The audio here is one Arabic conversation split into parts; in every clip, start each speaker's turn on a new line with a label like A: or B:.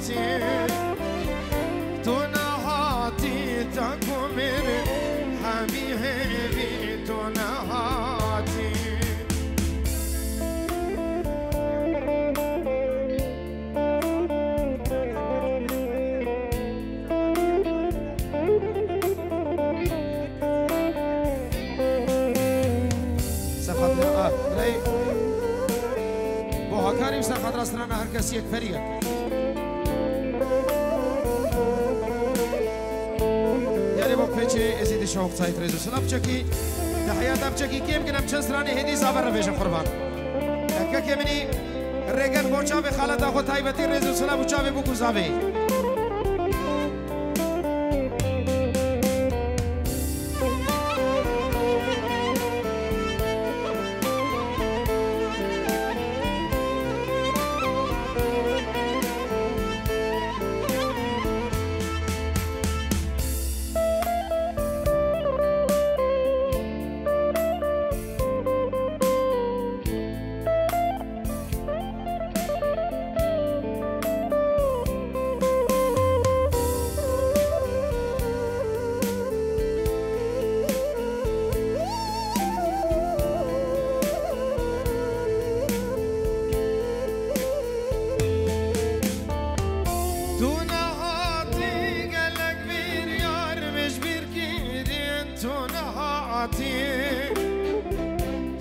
A: هاتي تو نهاتی تاکو میره حبیبی تو نهاتی
B: كريم سخط راسنا نهر كسيك فريق يعني بو بيجي ازيد شوق سايت ريزو سلام بچكي تحيات بچكي كيم كنم چسراني هدي صبر رفيش قربان اكا كيمني ريگن بوچا به خالد اخو تايبتي ريزو سلام بوچا به بوكو زاوي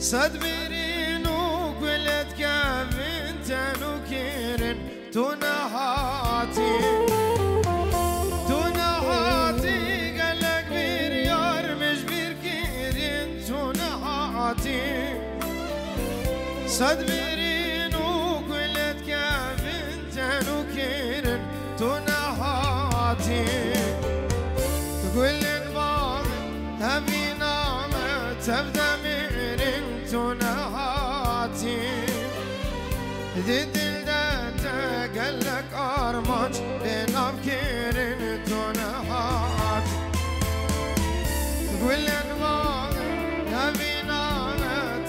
B: صد برين وقلت كافين تنوكيرن تنهاتي قلق بريار مش بيركيرن تنهاتي صد برين وقلت كافين تنوكيرن تنهاتي تقول البعض هبي نامة تبدأ تنهاتي دل داتا قلك أرمج بين أفكيرين تنهاتي تقول الأنوار يا بينا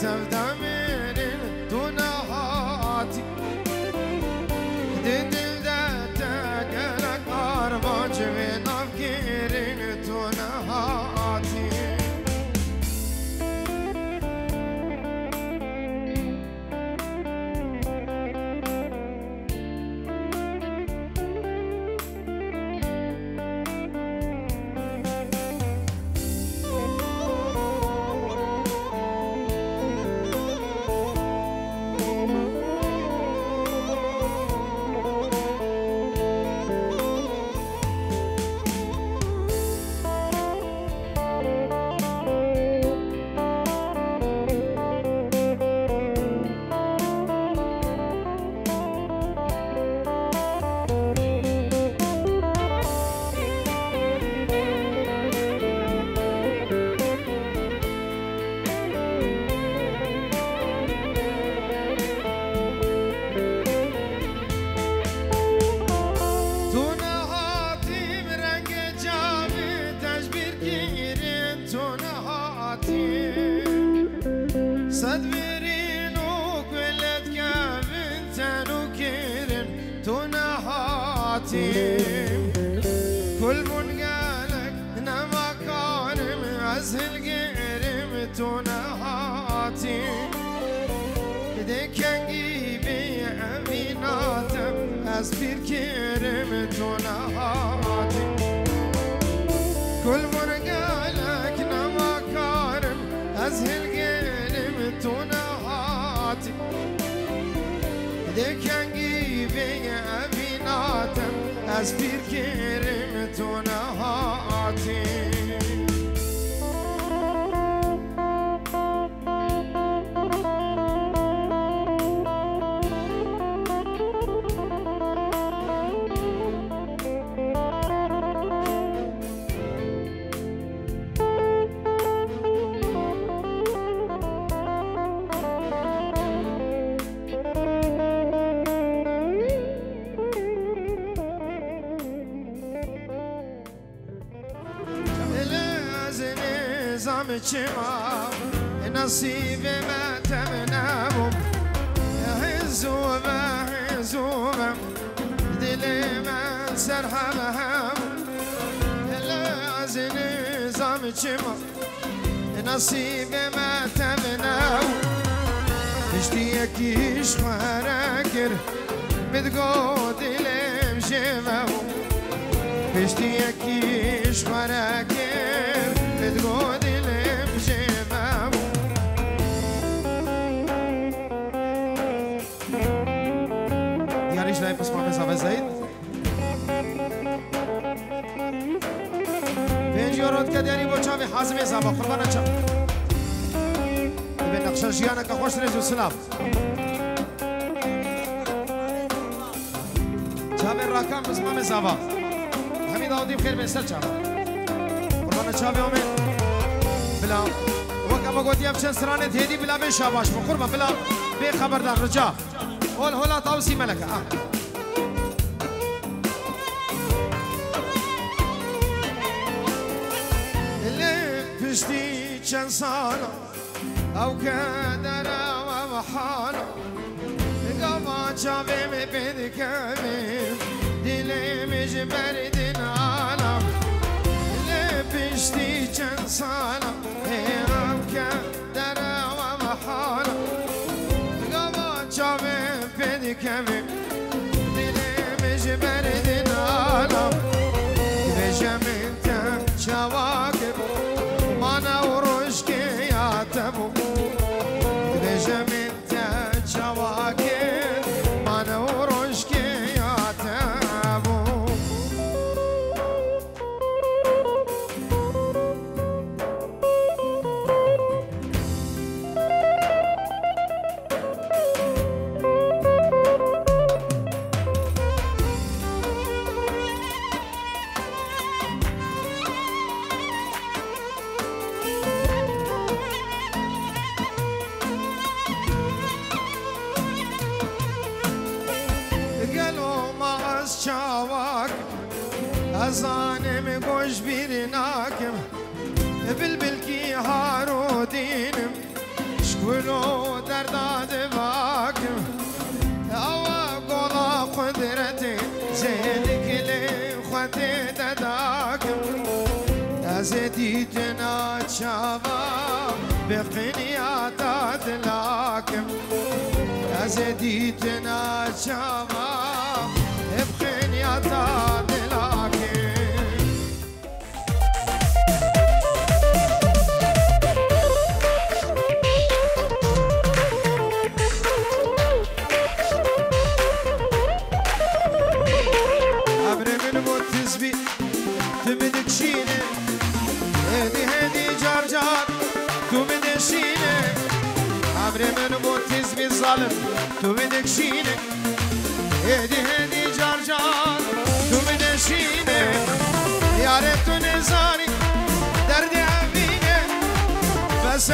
B: تبدأ ميرين تنهاتي دل داتا قلك أرمج بين أفكيرين تنهاتي كل من قالك نما كارم أزهل قرم تنهاتي ديك انجيبي أميناتم أزبير كرم تنهاتي كل من قالك نما كارم أزهل قرم تنهاتي ديك انجيبي أميناتم از پیر کرم تو نهاتی چما نصیب ما تمنام حزوم دل سر هم از نظام چما نصیب ما تمناو پشتی یکیش خواره کر مدگو دلم جمعو پشتی یکیش خواره کر مدگو دلم جمعو یاریش لای پسما بزاوه زید یارد که دیاری با چاوی حازم زبا قربان چا به نقشه جیانه که خوش رزو سلاف چاوی راکم بزمام زبا همین داودیم خیر بسر چاوی قربان چاوی اومد بلا وکا با گوتیم چند سرانه تهدی بلا به شاباش قربان بلا به خبردار رجا هول هولا تاوسی ملکه پشتی چند سالا او کدرا و محالا گما چاویم پید کمیم دلیم جبر دنالا پشتی چند سالا او کدرا و محالا گما چاویم پید کمیم دلیم جبر دنالا بجمین تا چواکب مانا وروشكي يا تبو بجمين تجواكي مانا وروشكي يا تبو ازانم گوش بیرناکم بلبلکی هارو دینم شکلو درداد واکم اوا قولا قدرتی زیدکلی خواتی دداکم ازدیدنا چاوا بقنیاتا دلاکم ازدیدنا چاوا بقنیاتا من موتيز بالظالم تو بدك شينك هدي جرجان تو بدك شينك يا ريت نزاري دردي عبينك بس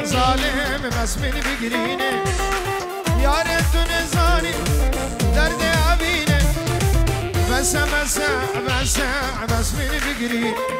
B: ظالم بس من بقرينك يا ريت نزاري دردي عبينك بس من بقرينك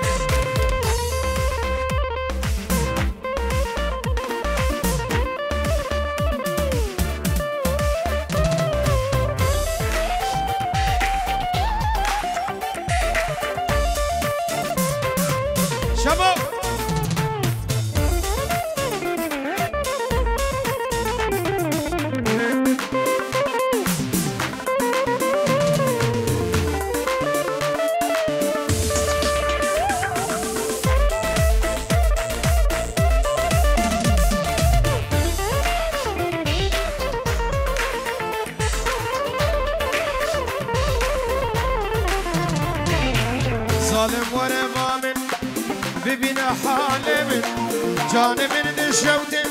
B: جان من دشوته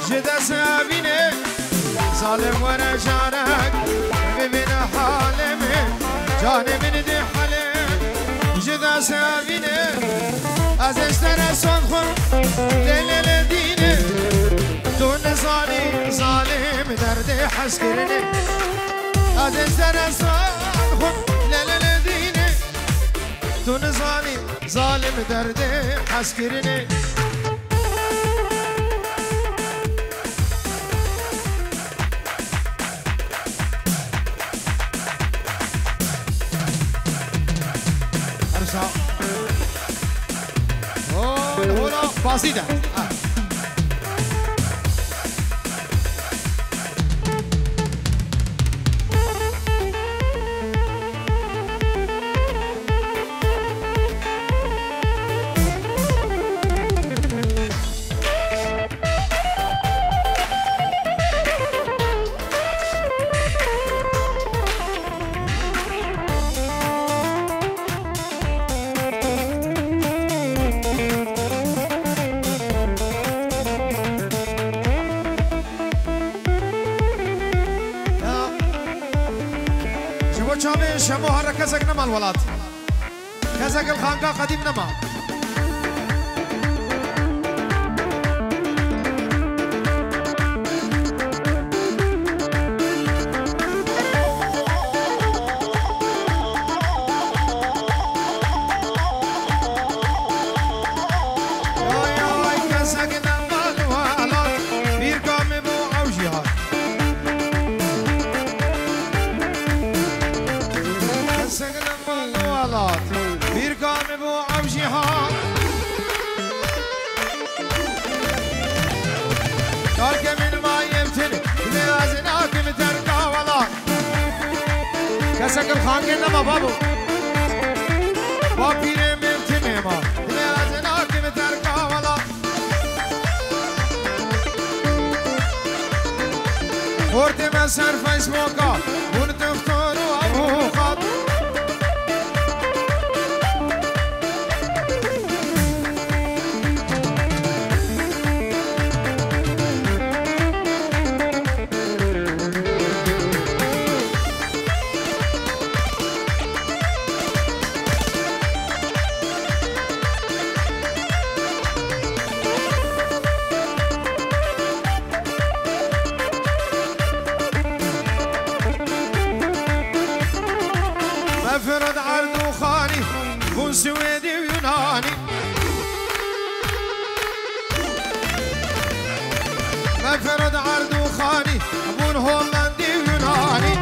B: جدا سابينه ظالم وانا جارك ببين حالمه جان من دحلم جدا سابينه از اشتر صنخم ليل دينه دون ظالم درد حسكرنه از اشتر صنخم ليل دينه دون ظالم درد حسكرنه آوازی ده شمو هر كزق نما الولاد كزق الخانقة قديم نما كسك الخانقين نما بابو بابيري من تميما لازناك متركا ولا خورتي من سر فيسبوكا ونتفتونو ابو خاط مفرد عرض وخاني بون سويدي ويوناني مفرد عرض وخاني بون هولندي ويوناني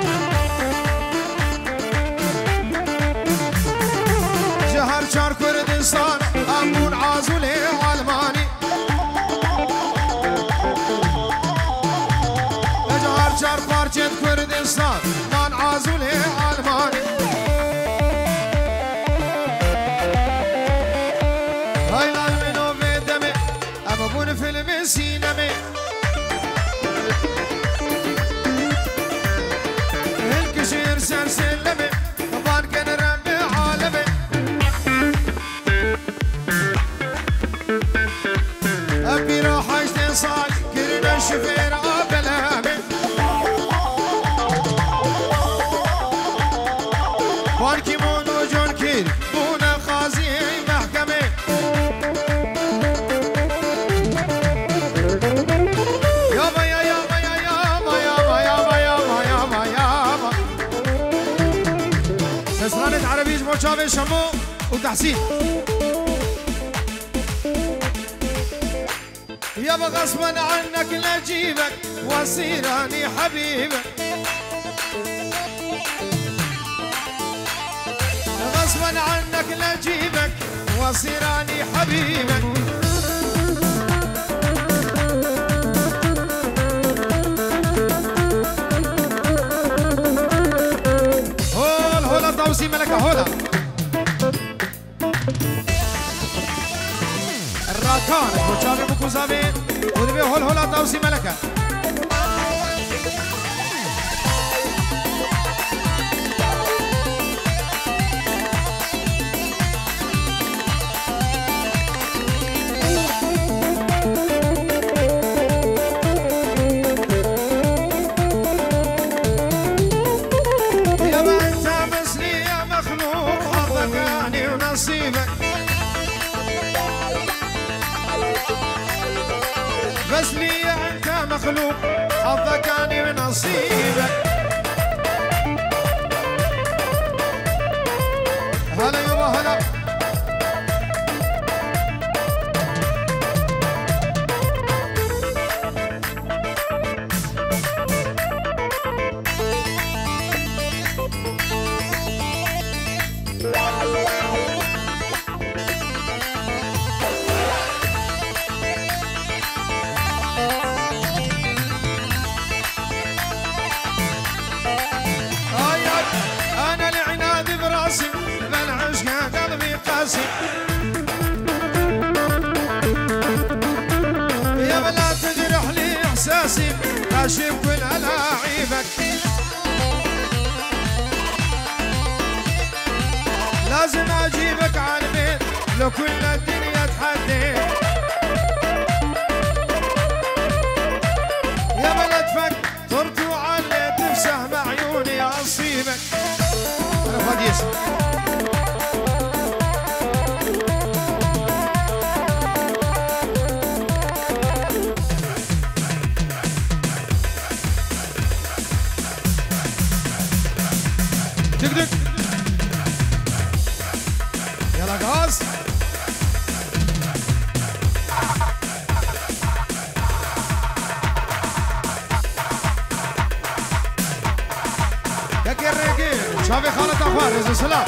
B: جهر شار كردستان أمون عازولي علماني جهر شار بارچت كردستان من عازولي علماني فيلم سينمي الكشير سلسلمي طبعا كان ربي عالمي أبي راح اشتصال كرنا الشفير عبلامي بانكي مونو جون كير بونا خازي محكمي نصرانة عربيج موشابي شمو وتحسين يابا غصبا عنك لجيبك وصيراني حبيبك غصبا عنك لجيبك وصيراني حبيبك هولا طوسي ملكة هولا الراكان بوشابي مكوزابي ودبي هولا طوسي ملكة بس لي انت مخلوق حظك اني ونصيبك هلا يابا هلا كل ألاعيبك لازم أجيبك عالبيت لو كل الدنيا تحديت يا بلد فك طرت وعليت بسهم عيوني أصيبك أنا فادي ياسر دق يلا غاز يا كريكي شافي خالد أخوان رزق سلام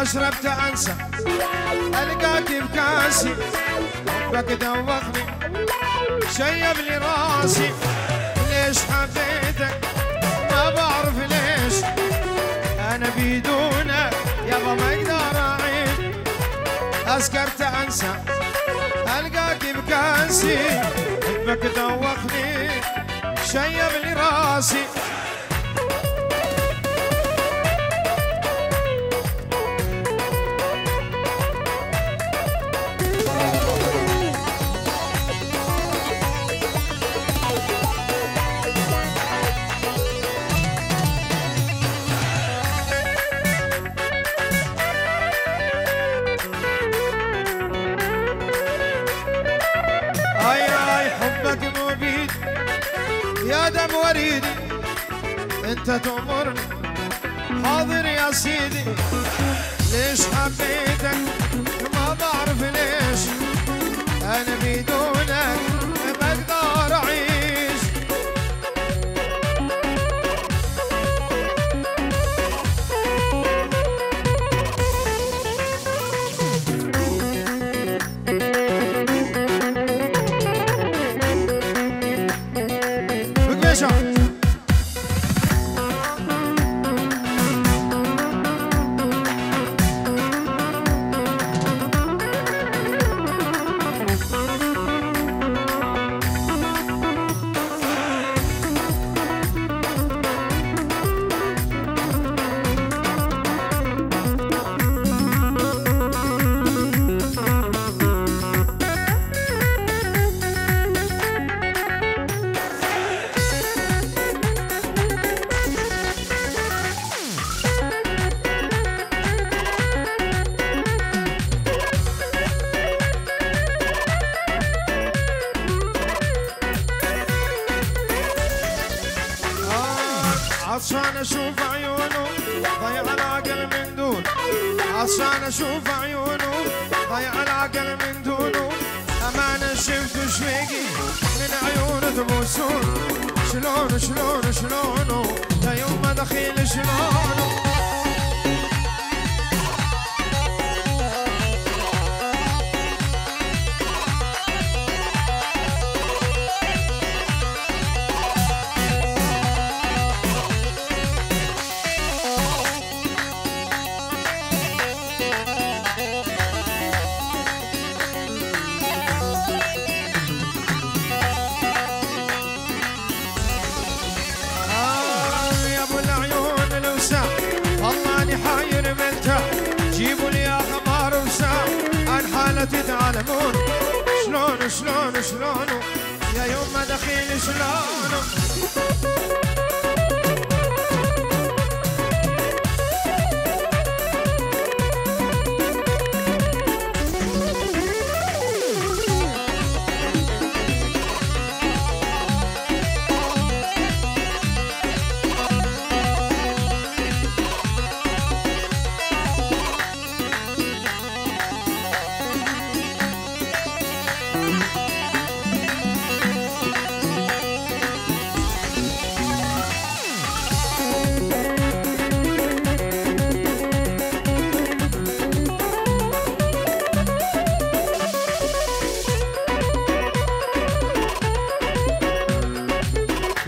B: أشربت أنسى ألقاك بكاسي حبك دوخني شيب لي راسي ليش حبيتك ما بعرف ليش أنا بدونك يابا ما أقدر أعيش أسكرت أنسى ألقاك بكاسي حبك دوخني شيب لي راسي يا دم وريدي انت تأمرني حاضر يا سيدي ليش حبيتك ما بعرف ليش انا بدونك ما اقدر اعيش عطشان اشوف عيونه ضيع العقل من دون عطشان اشوف عيونه ضيع العقل من دونه امانه شفت شويقي من عيونه تبوسون شلون شلون شلونه يا يوم ما دخيل شلونه جيبوا لي اخبار وساعة عن حالتي تعلمون شلون شلون شلون يا يوم ما دخيل شلون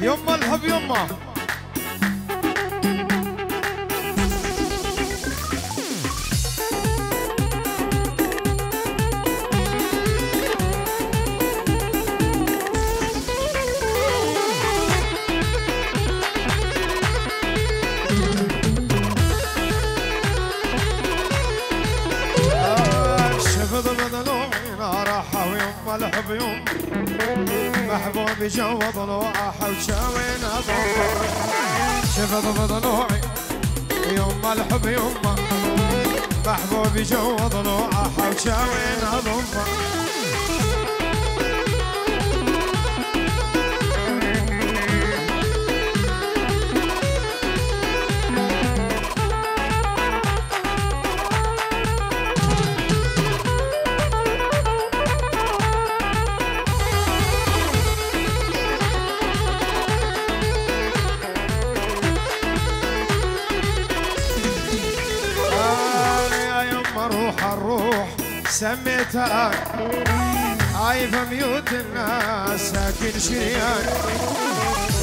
B: يما الحب يما
A: الحب يوم محبوبي جو ضلوعه وشاوين اضمه شفت بضلوعي يوم الحب يوم محبوبي جو ضلوعه وشاوين اضمه سميتها عايفة ميوت الناس ساكن شريان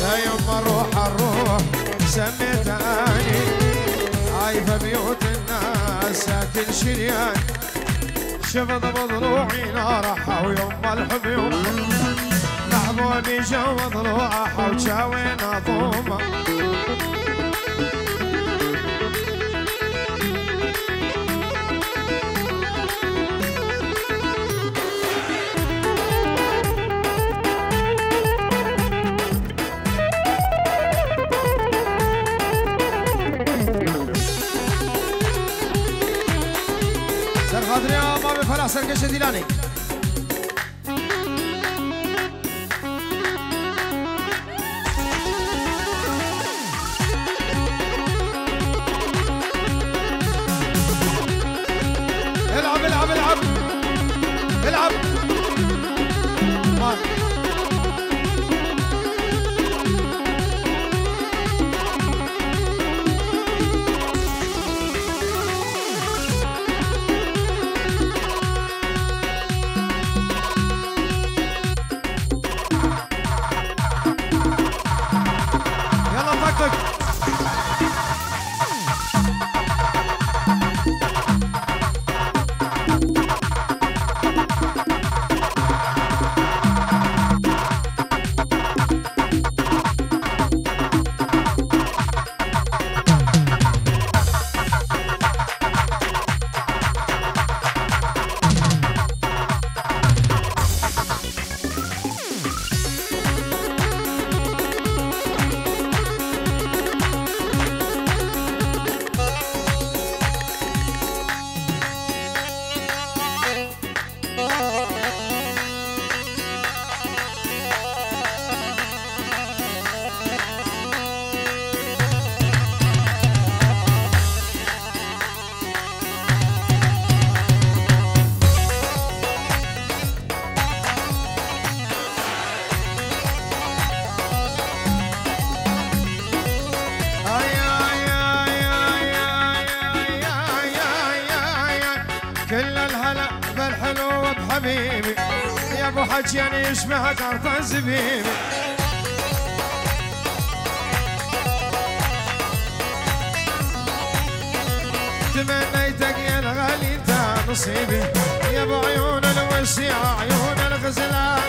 A: يا يما الروح سميتها عايفة ميوت الناس ساكن شريان شفت بضلوعي نارحة ويما الحب يوم محبوبي جو ضلوعها وشاوين اضومه
B: ما بفرح سرقش ديلاني العب العب العب العب حبيبي يا ابو حجيان يشبه قرطة زبيبي تمنيتك يا الغالي انت نصيبي يا ابو عيون الوسيعة عيون الغزلان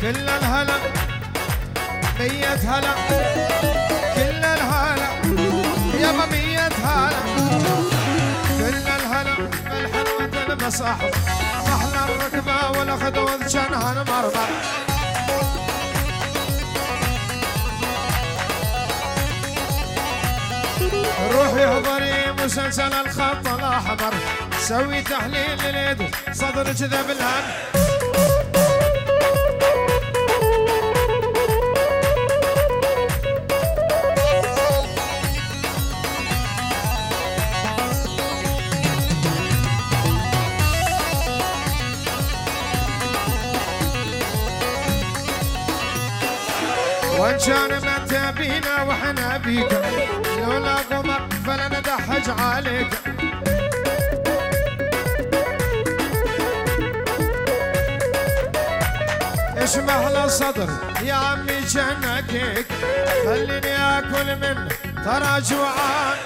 B: كل الهلا مية هلا كل الهلا يابا مية هلا كل الهلا بالحلوة المصاحب أحلى الركبة والخدود جنها المرمر روحي احضري مسلسل الخط الأحمر سوي تحليل لليد صدر كذا بالهن وان كان ما تبينا واحنا بيك لولا قمر فلندحج عليك
A: واشمح للصدر يا عمي جنكك خليني اكل من ترى جوعان